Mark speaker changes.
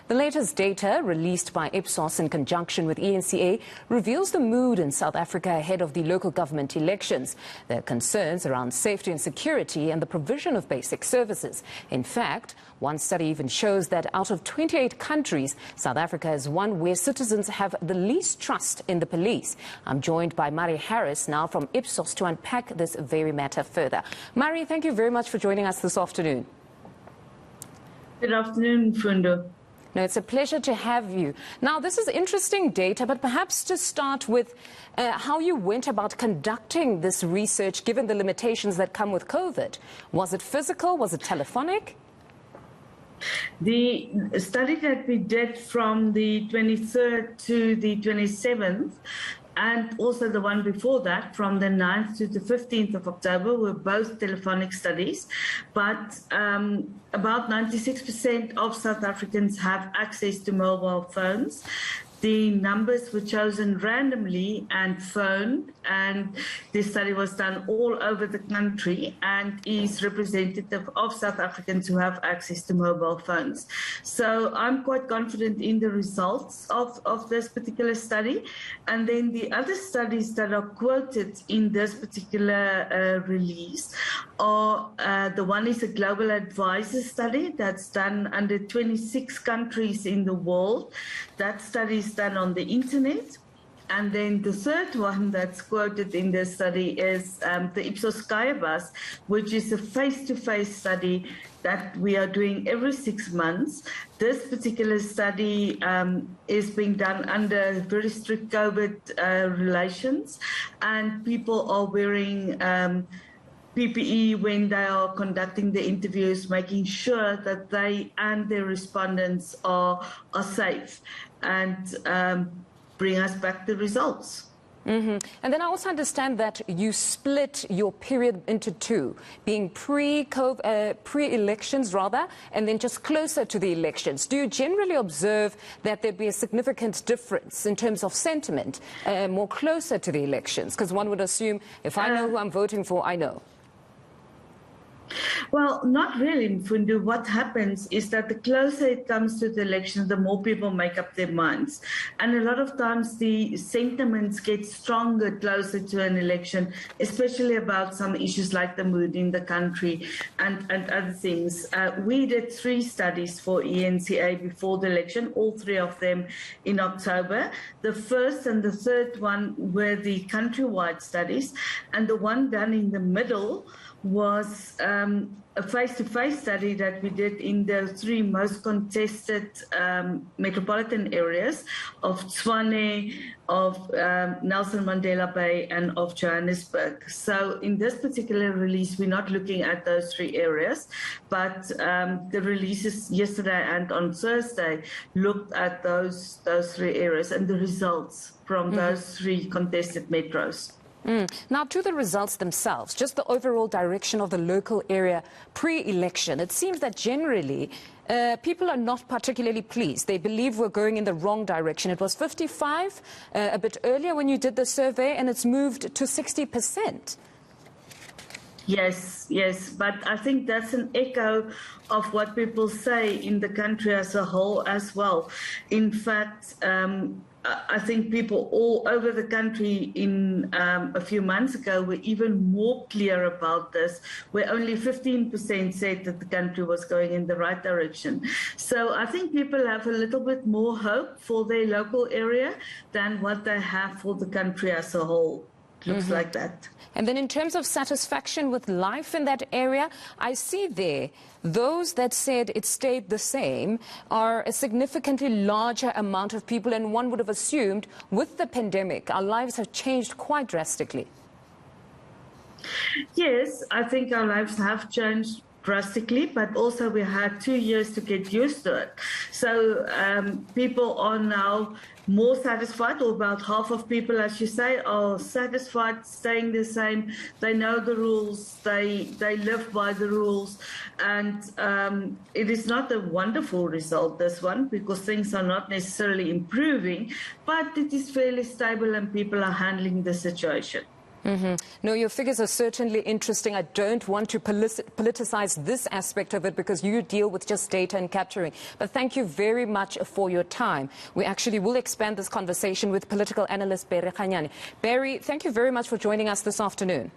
Speaker 1: The latest data released by Ipsos in conjunction with eNCA reveals the mood in South Africa ahead of the local government elections. There are concerns around safety and security and the provision of basic services. In fact, one study even shows that out of 28 countries, South Africa is one where citizens have the least trust in the police. I'm joined by Mari Harris now from Ipsos to unpack this very matter further. Mari, thank you very much for joining us this afternoon.
Speaker 2: Good afternoon, Mfundo.
Speaker 1: No, it's a pleasure to have you. Now, this is interesting data, but perhaps to start with how you went about conducting this research, given the limitations that come with COVID. Was it physical? Was it telephonic?
Speaker 2: The study that we did from the 23rd to the 27th, and also the one before that, from the 9th to the 15th of October, were both telephonic studies. But about 96% of South Africans have access to mobile phones. The numbers were chosen randomly and phoned, and this study was done all over the country and is representative of South Africans who have access to mobile phones. So I'm quite confident in the results of this particular study. And then the other studies that are quoted in this particular release are, the one is a global advisor study that's done under 26 countries in the world. That study is done on the internet. And then the third one that's quoted in this study is the Ipsos Bus, which is a face-to-face study that we are doing every 6 months. This particular study is being done under very strict COVID relations, and people are wearing PPE when they are conducting the interviews, making sure that they and their respondents are safe, and bring us back the results.
Speaker 1: And then I also understand that you split your period into two, being pre-elections rather, and then just closer to the elections. Do you generally observe that there'd be a significant difference in terms of sentiment more closer to the elections? Because one would assume if I know who I'm voting for, I know.
Speaker 2: Well, not really, Mfundo. What happens is that the closer it comes to the election, the more people make up their minds. And a lot of times the sentiments get stronger closer to an election, especially about some issues like the mood in the country and other things. We did 3 studies for eNCA before the election, all 3 of them in October. The first and the third one were the countrywide studies, and the one done in the middle was a face-to-face study that we did in the 3 most contested metropolitan areas of Tshwane, of Nelson Mandela Bay, and of Johannesburg. So in this particular release, we're not looking at those 3 areas, but the releases yesterday and on Thursday looked at those 3 areas and the results from those 3 contested metros.
Speaker 1: Now, to the results themselves, just the overall direction of the local area pre-election, it seems that generally people are not particularly pleased. They believe we're going in the wrong direction. It was 55 a bit earlier when you did the survey, and it's moved to 60%.
Speaker 2: Yes, but I think that's an echo of what people say in the country as a whole as well. In fact, I think people all over the country in a few months ago were even more clear about this, where only 15% said that the country was going in the right direction. So I think people have a little bit more hope for their local area than what they have for the country as a whole. Looks like that.
Speaker 1: And then in terms of satisfaction with life in that area, I see there those that said it stayed the same are a significantly larger amount of people, and one would have assumed with the pandemic our lives have changed quite drastically.
Speaker 2: Yes, I think our lives have changed drastically, but also we had 2 years to get used to it. So people are now more satisfied, or about half of people, as you say, are satisfied, staying the same. They know the rules, they live by the rules, and it is not a wonderful result, this one, because things are not necessarily improving, but it is fairly stable and people are handling the situation.
Speaker 1: No, your figures are certainly interesting. I don't want to politicize this aspect of it because you deal with just data and capturing. But thank you very much for your time. We actually will expand this conversation with political analyst Barry Kganyane. Barry, thank you very much for joining us this afternoon.